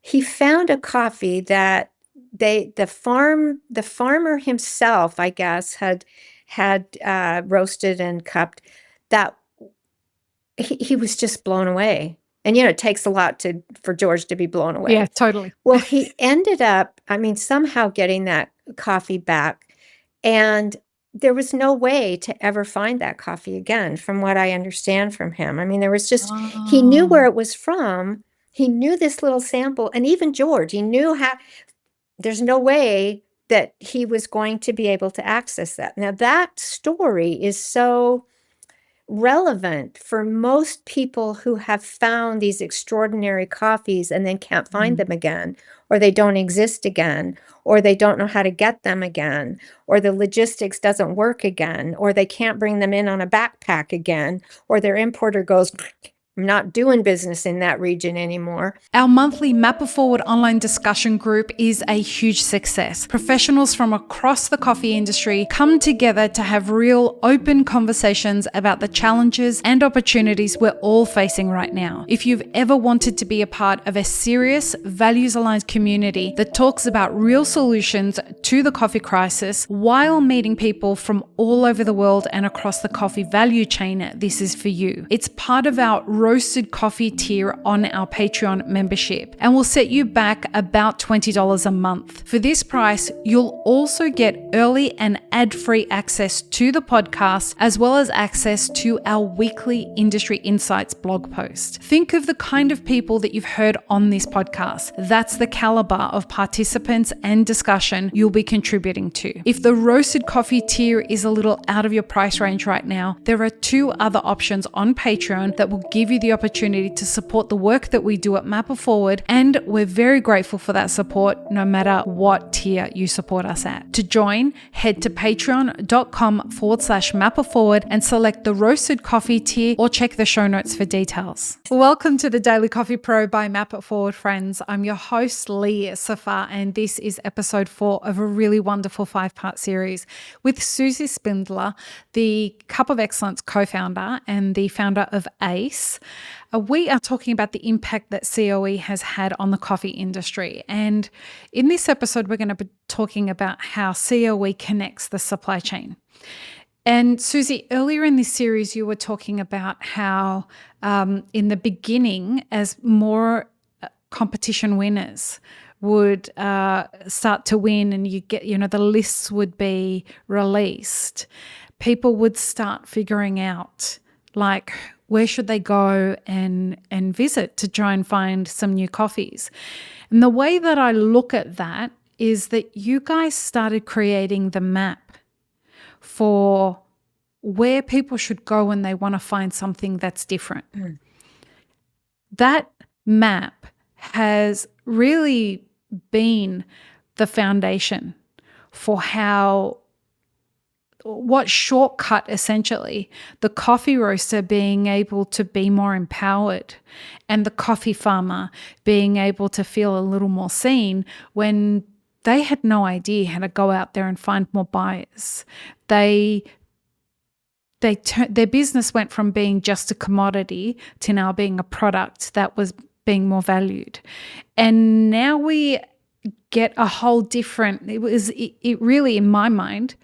he found a coffee that the farmer himself, I guess, had roasted and cupped that he was just blown away. And, it takes a lot for George to be blown away. Yeah, totally. Well, he ended up, somehow getting that coffee back, and there was no way to ever find that coffee again, from what I understand from him. There was just he knew where Oh. it was from. He knew this little sample, and even George, he knew how there's no way that he was going to be able to access that. Now, that story is so relevant for most people who have found these extraordinary coffees and then can't find them again, or they don't exist again, or they don't know how to get them again, or the logistics doesn't work again, or they can't bring them in on a backpack again, or their importer goes, I'm not doing business in that region anymore. Our monthly Map It Forward online discussion group is a huge success. Professionals from across the coffee industry come together to have real, open conversations about the challenges and opportunities we're all facing right now. If you've ever wanted to be a part of a serious, values-aligned community that talks about real solutions to the coffee crisis while meeting people from all over the world and across the coffee value chain, this is for you. It's part of our roasted coffee tier on our Patreon membership and will set you back about $20 a month. For this price, you'll also get early and ad-free access to the podcast, as well as access to our weekly Industry Insights blog post. Think of the kind of people that you've heard on this podcast. That's the caliber of participants and discussion you'll be contributing to. If the roasted coffee tier is a little out of your price range right now, there are two other options on Patreon that will give you the opportunity to support the work that we do at Map It Forward, and we're very grateful for that support no matter what tier you support us at. To join, head to patreon.com/Map It Forward and select the roasted coffee tier, or check the show notes for details. Welcome to the Daily Coffee Pro by Map It Forward, friends. I'm your host, Lee Safar, and this is episode 4 of a really wonderful 5-part series with Susie Spindler, the Cup of Excellence co-founder and the founder of ACE. We are talking about the impact that CoE has had on the coffee industry. And in this episode, we're going to be talking about how CoE connects the supply chain. And Susie, earlier in this series, you were talking about how in the beginning, as more competition winners would start to win and you get, the lists would be released, people would start figuring out, like, where should they go and visit to try and find some new coffees. And the way that I look at that is that you guys started creating the map for where people should go when they want to find something that's different. That map has really been the foundation for what shortcut essentially the coffee roaster being able to be more empowered and the coffee farmer being able to feel a little more seen when they had no idea how to go out there and find more buyers. Their business went from being just a commodity to now being a product that was being more valued. And now we get a whole different, it really, in my mind,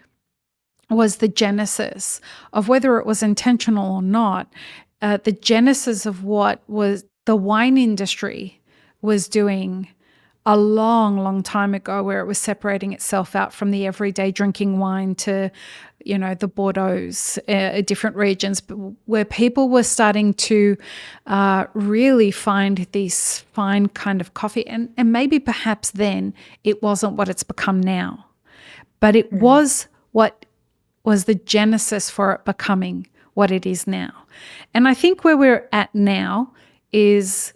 was the genesis of, whether it was intentional or not, the genesis of what was the wine industry was doing a long, long time ago, where it was separating itself out from the everyday drinking wine to, the Bordeaux's, different regions, where people were starting to really find this fine kind of coffee. And maybe perhaps then it wasn't what it's become now, but it was what was the genesis for it becoming what it is now. And I think where we're at now is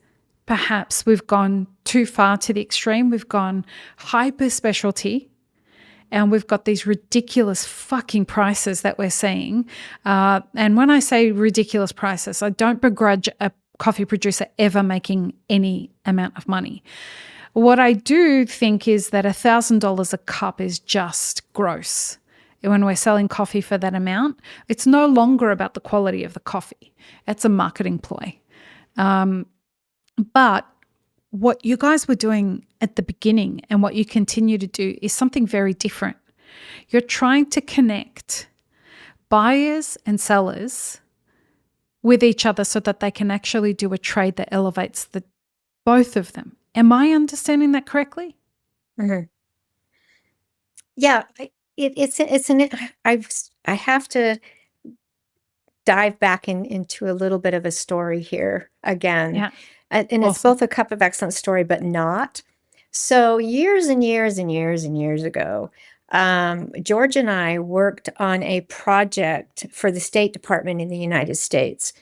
perhaps we've gone too far to the extreme. We've gone hyper specialty, and we've got these ridiculous fucking prices that we're seeing. And when I say ridiculous prices, I don't begrudge a coffee producer ever making any amount of money. What I do think is that $1,000 a cup is just gross. When we're selling coffee for that amount, it's no longer about the quality of the coffee. It's a marketing ploy. But what you guys were doing at the beginning and what you continue to do is something very different. You're trying to connect buyers and sellers with each other so that they can actually do a trade that elevates the both of them. Am I understanding that correctly? Mhm. Yeah, it's an I have to dive back into a little bit of a story here again. Yeah. And it's Awesome. both a cup of excellence story, but not. So years and years and years and years ago, George and I worked on a project for the State Department in the United States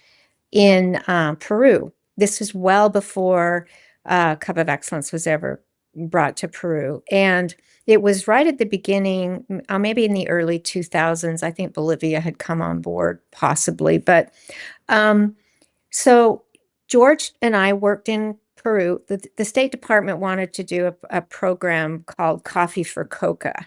in Peru. This was well before Cup of Excellence was ever brought to Peru. And it was right at the beginning, maybe in the early 2000s. I think Bolivia had come on board, possibly. But um, so George and I worked in Peru. The State Department wanted to do a program called Coffee for Coca,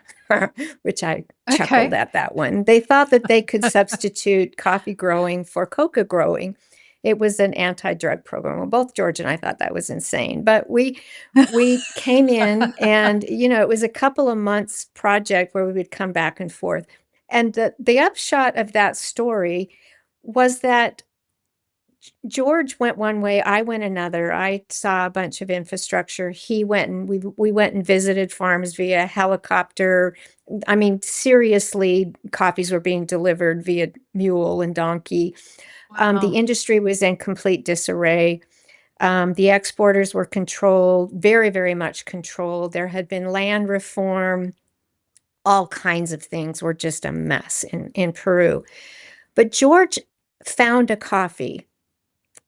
which I chuckled Okay. at that one. They thought that they could substitute coffee growing for coca growing. It was an anti-drug program. Well, both George and I thought that was insane, but we came in, and it was a couple of months project where we would come back and forth. And the upshot of that story was that George went one way, I went another. I saw a bunch of infrastructure. He went, and we went and visited farms via helicopter. I mean, seriously, coffees were being delivered via mule and donkey. The Wow. industry was in complete disarray. The exporters were controlled, very, very much controlled. There had been land reform. All kinds of things were just a mess in Peru. But George found a coffee,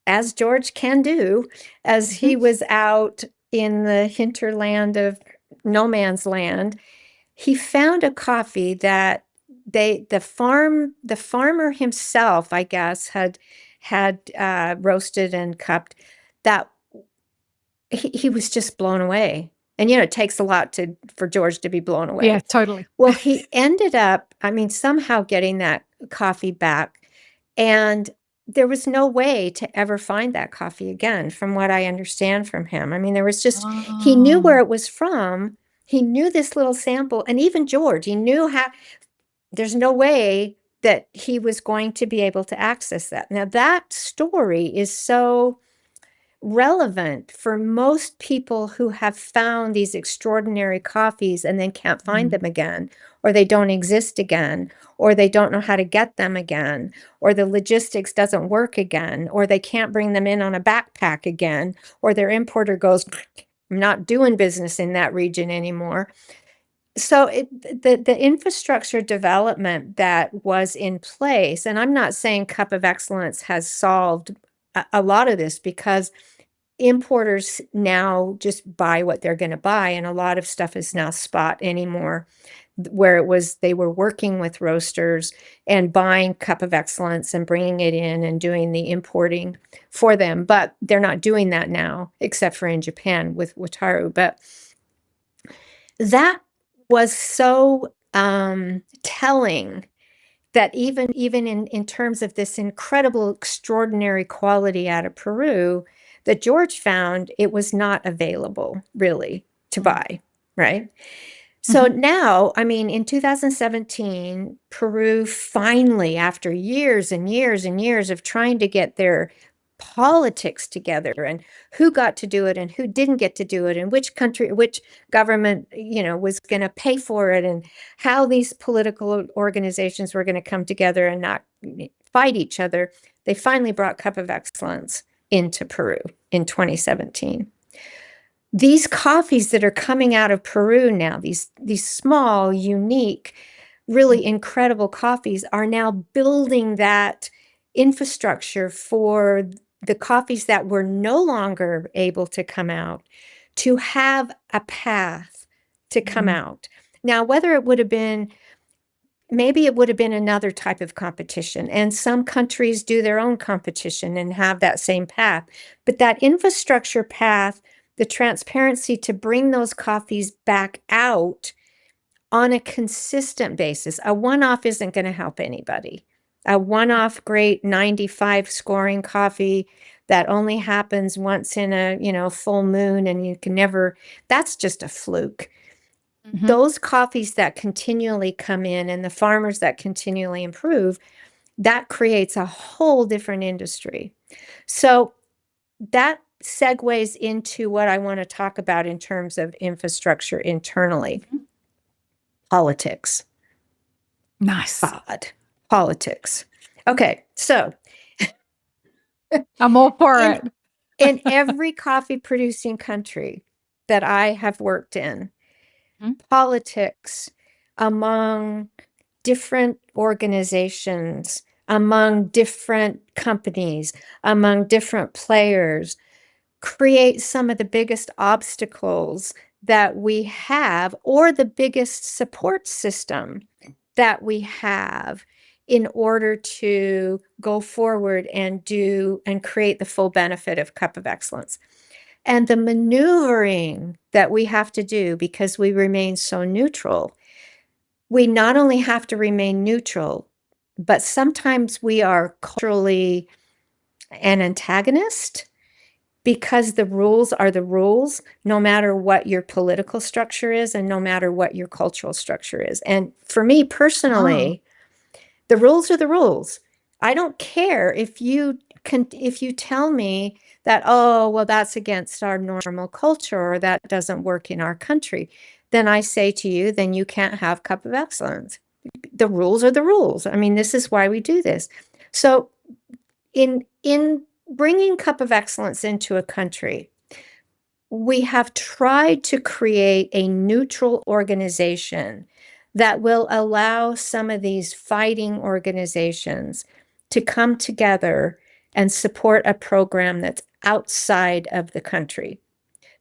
as George can do, as he Mhm. was out in the hinterland of no man's land. He found a coffee that the farmer himself, I guess, had roasted and cupped. That he was just blown away. And it takes a lot for George to be blown Yeah, away. totally. Well, he ended up, I mean, somehow getting that coffee back. And there was no way to ever find that coffee again, from what I understand from him. I mean, he knew where Oh. it was from. He knew this little sample. And even George, he knew there's no way that he was going to be able to access that. Now, that story is so relevant for most people who have found these extraordinary coffees and then can't find Mm. them again, or they don't exist again, or they don't know how to get them again, or the logistics doesn't work again, or they can't bring them in on a backpack again, or their importer goes, I'm not doing business in that region anymore. So the infrastructure development that was in place, and I'm not saying Cup of Excellence has solved a lot of this, because importers now just buy what they're going to buy, and a lot of stuff is now spot anymore, where they were working with roasters and buying Cup of Excellence and bringing it in and doing the importing for them. But they're not doing that now, except for in Japan with Wataru. But that was so telling, that even in terms of this incredible, extraordinary quality out of Peru, that George found, it was not available really to Mm. buy, right? So Mhm. now, I mean, in 2017, Peru finally, after years and years and years of trying to get their politics together, and who got to do it and who didn't get to do it, and which country, which government, was going to pay for it, and how these political organizations were going to come together and not fight each other, they finally brought Cup of Excellence into Peru in 2017. These coffees that are coming out of Peru now, these small, unique, really incredible coffees, are now building that infrastructure for the coffees that were no longer able to come out, to have a path to come Mm. out. Now, whether it would have been, maybe it would have been another type of competition, and some countries do their own competition and have that same path. But that infrastructure path, the transparency to bring those coffees back out on a consistent basis. A one-off isn't going to help anybody. A one-off great 95 scoring coffee that only happens once in a, full moon, and you can never, that's just a fluke. Those coffees that continually come in and the farmers that continually improve, that creates a whole different industry. So that segues into what I want to talk about in terms of infrastructure internally. Politics. Nice. God, politics. Okay, so I'm all for in, it. in every coffee producing country that I have worked in, politics among different organizations, among different companies, among different players, create some of the biggest obstacles that we have, or the biggest support system that we have in order to go forward and do and create the full benefit of Cup of Excellence. And the maneuvering that we have to do, because we remain so neutral, we not only have to remain neutral, but sometimes we are culturally an antagonist, because the rules are the rules, no matter what your political structure is and no matter what your cultural structure is. And for me personally, the rules are the rules. I don't care if you tell me that, oh, well, that's against our normal culture, or that doesn't work in our country. Then I say to you, then you can't have Cup of Excellence. The rules are the rules. I mean, this is why we do this. So in bringing Cup of Excellence into a country, we have tried to create a neutral organization that will allow some of these fighting organizations to come together and support a program that's outside of the country,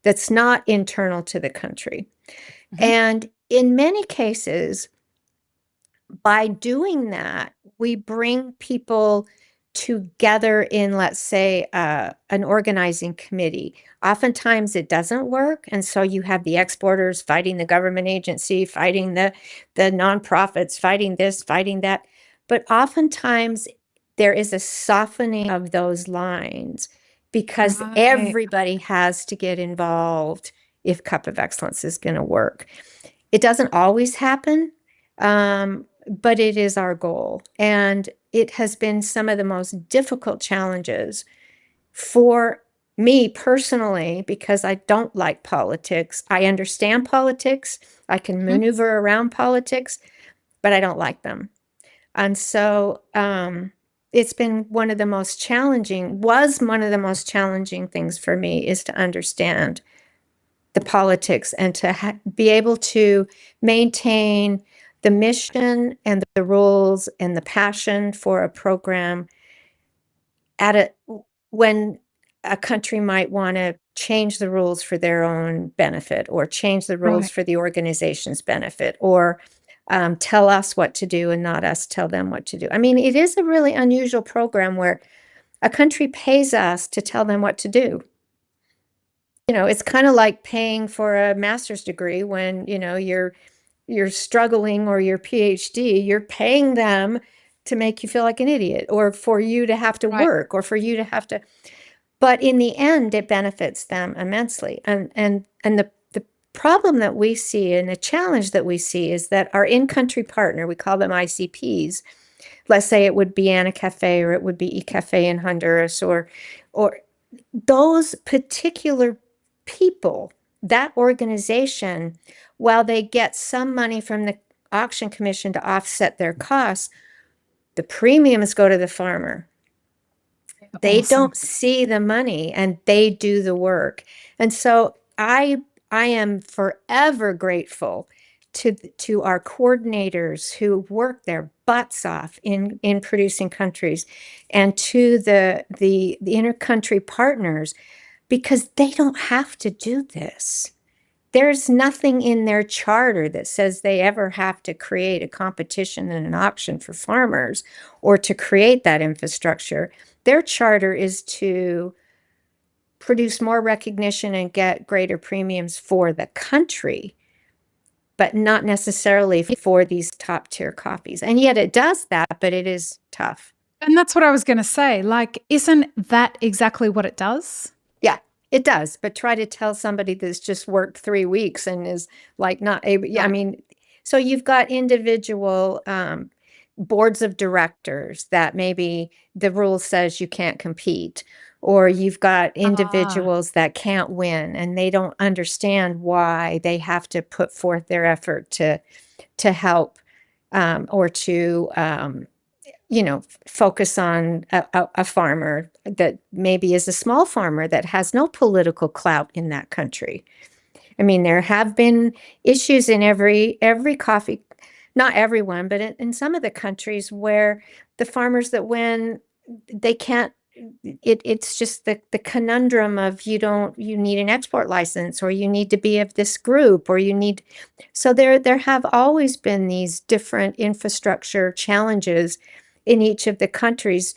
that's not internal to the country. And in many cases, by doing that, we bring people together in, let's say, an organizing committee. Oftentimes it doesn't work. And so you have the exporters fighting the government agency, fighting the nonprofits, fighting this, fighting that. But oftentimes there is a softening of those lines, because everybody has to get involved if Cup of Excellence is going to work. It doesn't always happen. But it is our goal. And it has been some of the most difficult challenges for me personally, because I don't like politics. I understand politics. I can maneuver around politics, but I don't like them. And so it's been one of the most challenging things for me, is to understand the politics and to be able to maintain the mission and the rules and the passion for a program when a country might want to change the rules for their own benefit, or change the rules for the organization's benefit, or tell us what to do and not us tell them what to do. I mean, it is a really unusual program where a country pays us to tell them what to do. It's kind of like paying for a master's degree when, you're struggling, or your PhD, you're paying them to make you feel like an idiot, or for you to have to work, or for you to have to, but in the end, it benefits them immensely. And the problem that we see, and the challenge that we see, is that our in-country partner, we call them ICPs, let's say it would be Anna Cafe, or it would be eCafe in Honduras, or those particular people, that organization, while they get some money from the auction commission to offset their costs, the premiums go to the farmer. They don't see the money, and they do the work. And so I am forever grateful to our coordinators who work their butts off in producing countries, and to the inter-country partners, because they don't have to do this. There's nothing in their charter that says they ever have to create a competition and an auction for farmers, or to create that infrastructure. Their charter is to produce more recognition and get greater premiums for the country, but not necessarily for these top tier coffees. And yet it does that, but it is tough. And that's what I was gonna say, like, isn't that exactly what it does? Yeah, it does, but try to tell somebody that's just worked 3 weeks and is, like, not able, yeah, I Right. mean, so you've got individual, boards of directors that maybe the rule says you can't compete, or you've got Ah, individuals that can't win, and they don't understand why they have to put forth their effort to help, or to, focus on a farmer that maybe is a small farmer that has no political clout in that country. I mean, there have been issues in every coffee, not everyone, but in some of the countries where the farmers that win, they can't. It's just the conundrum of you need an export license, or you need to be of this group, or you need. So there have always been these different infrastructure challenges in each of the countries,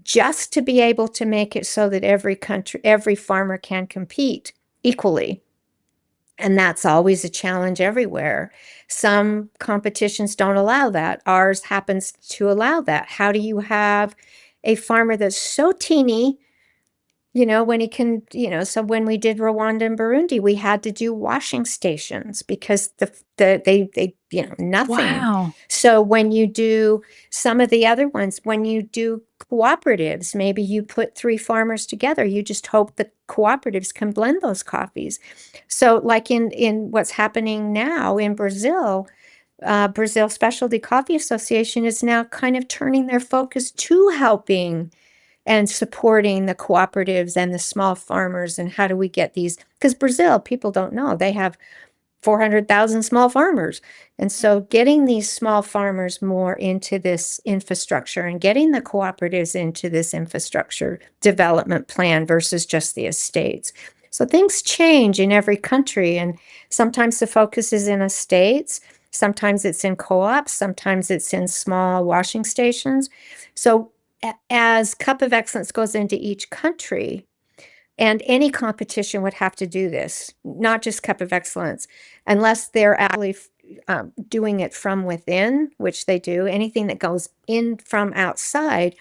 just to be able to make it so that every farmer can compete equally. And that's always a challenge everywhere. Some competitions don't allow that. Ours happens to allow that. How do you have a farmer that's so teeny, when he can, so when we did Rwanda and Burundi, we had to do washing stations because they, nothing. wow. So when you do some of the other ones, when you do cooperatives, maybe you put 3 farmers together, you just hope the cooperatives can blend those coffees. So like in what's happening now in Brazil, Brazil Specialty Coffee Association is now kind of turning their focus to helping and supporting the cooperatives and the small farmers. And how do we get these? Because Brazil, people don't know, they have 400,000 small farmers. And so getting these small farmers more into this infrastructure and getting the cooperatives into this infrastructure development plan versus just the estates. So things change in every country, and sometimes the focus is in estates, sometimes it's in co-ops, sometimes it's in small washing stations. So as Cup of Excellence goes into each country, and any competition would have to do this, not just Cup of Excellence, unless they're actually doing it from within, which they do. Anything that goes in from outside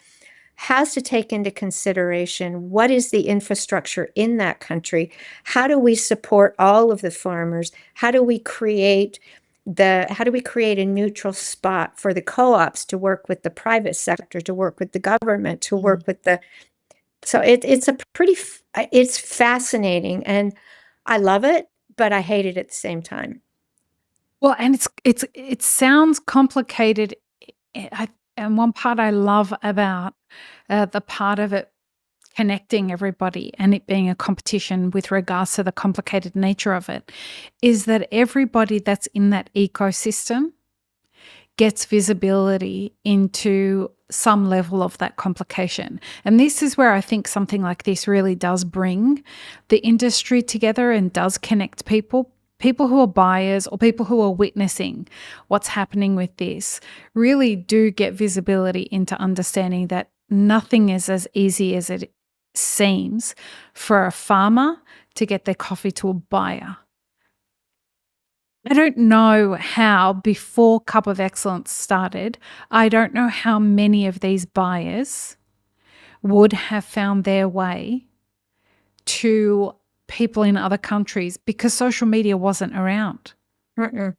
has to take into consideration what is the infrastructure in that country. How do we support all of the farmers? How do we create a neutral spot for the co-ops to work with the private sector, to work with the government, to Mm. work with the. So it's fascinating, and I love it, but I hate it at the same time. Well, and it sounds complicated. And one part I love about the part of it connecting everybody and it being a competition with regards to the complicated nature of it is that everybody that's in that ecosystem gets visibility into some level of that complication. And this is where I think something like this really does bring the industry together and does connect people who are buyers or people who are witnessing what's happening with this really do get visibility into understanding that nothing is as easy as it seems for a farmer to get their coffee to a buyer. I don't know how, before Cup of Excellence started, I don't know how many of these buyers would have found their way to people in other countries because social media wasn't around. Mm-mm.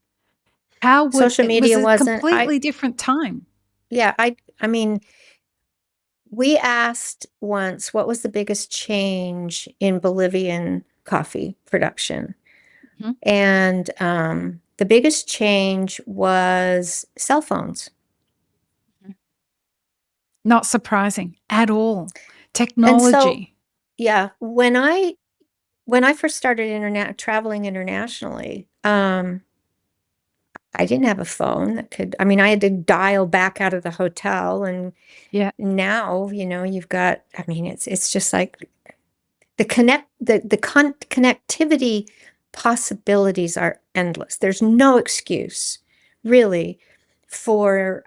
How would Social it was media a wasn't. completely different time. Yeah, I mean, we asked once what was the biggest change in Bolivian coffee production, Mhm. and the biggest change was cell phones. Not surprising at all. And so, Technology. yeah, when I first started traveling internationally, I didn't have a phone that could. I mean, I had to dial back out of the hotel, and Yeah. now, you've got. I mean, it's just like connectivity possibilities are endless. There's no excuse, really, for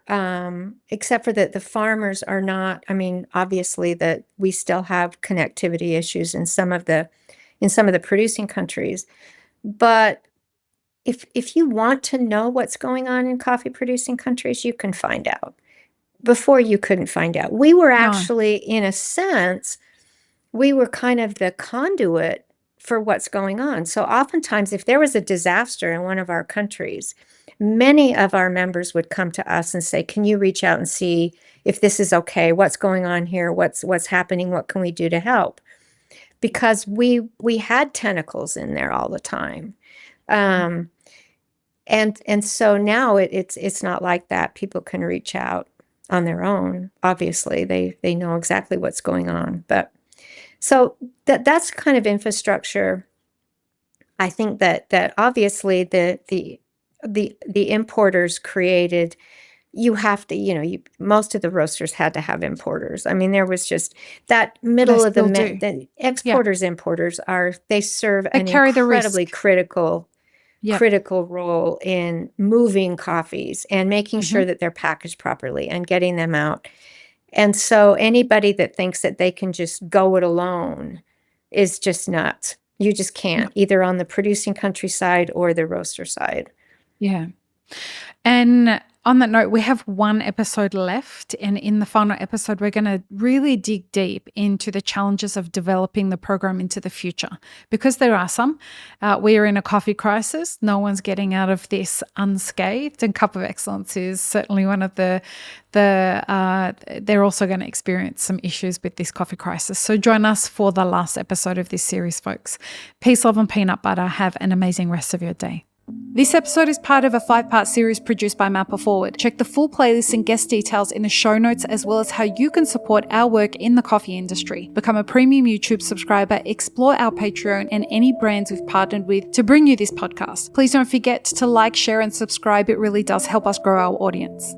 except for that the farmers are not. I mean, obviously that we still have connectivity issues in some of the producing countries, but if you want to know what's going on in coffee producing countries, you can find out. before you couldn't find out. We were No. actually, in a sense, we were kind of the conduit for what's going on. So oftentimes, if there was a disaster in one of our countries, many of our members would come to us and say, can you reach out and see if this is okay? What's going on here? What's happening? What can we do to help? Because we had tentacles in there all the time. And so now it's not like that. People can reach out on their own. Obviously, they know exactly what's going on. But so that's kind of infrastructure. I think that obviously the importers created. You have to, most of the roasters had to have importers. I mean, there was just that middle They of the, still do. the Yeah. exporters, importers they serve They an carry the incredibly risk. critical Yep. role in moving coffees and making sure that they're packaged properly and getting them out. And so anybody that thinks that they can just go it alone is just nuts. You just can't, either on the producing country side or the roaster side. Yeah. And on that note, we have one episode left. And in the final episode, we're going to really dig deep into the challenges of developing the program into the future, because there are some. We are in a coffee crisis. No one's getting out of this unscathed. And Cup of Excellence is certainly one of they're also going to experience some issues with this coffee crisis. So join us for the last episode of this series, folks. Peace, love, and peanut butter. Have an amazing rest of your day. This episode is part of a 5-part series produced by Mapper Forward. Check the full playlist and guest details in the show notes, as well as how you can support our work in the coffee industry. Become a premium YouTube subscriber, explore our Patreon and any brands we've partnered with to bring you this podcast. Please don't forget to like, share, and subscribe. It really does help us grow our audience.